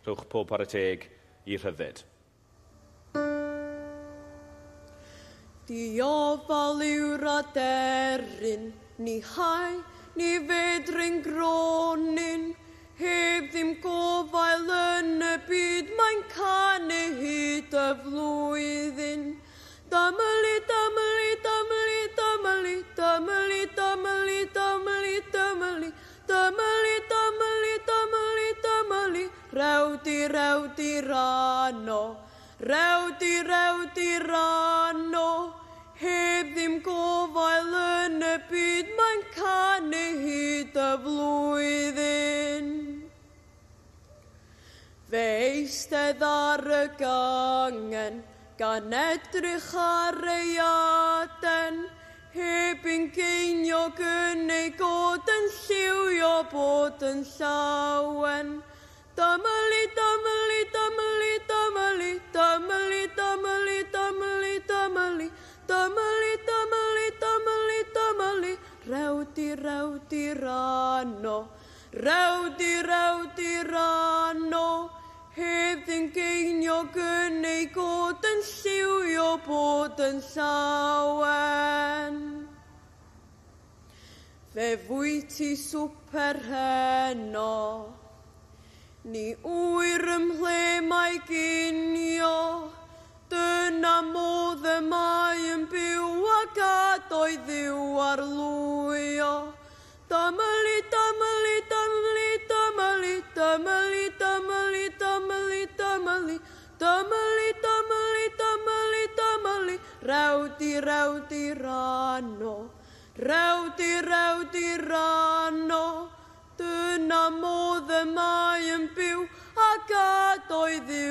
Rhowch pob para teg I rhyddid. Diofal yw'r aderyn, ni hai, ni fedryn gronin, heb ddim gofael yn y byd, mae'n canu hyd y flwyddyn. Damyli, damyli, damyli, damyli, damyli, damyli, damyli, damyli, damyli, damyli, damyli, damyli, rewdi, rewdi, rano, rewdi, rewdi, rano, heb ddim gofael yn y byd, mae'n canu hyd y flwyddyn. Fe eistedd ar y gangen, gan edrych ar ei aden, heb yn geinio gynnu god yn lliwio bod yn llawen. Damyli, damyli, damyli, damyli, damyli, damyli, damyli, damyli, damyli, damyli, damyli, damyli, rewdi, rewdi, rano, rewdi, rewdi, rano, heb ddim geinio gynnu god yn lliwio bod yn llawen. Fe fwyty swper heno, ni wyr ymhle mae ginio, dyna modd y mae yn byw ac adoedd ddiw ar lwyo. Damyli, damyli, damyli, damyli, damyli, damyli, damyli, damyli, damyli, damyli, damyli, damyli, rewdi, rewdi, rano, rewdi, rewdi, rano, dyna modd y mae yn byw ac adoedd ddiw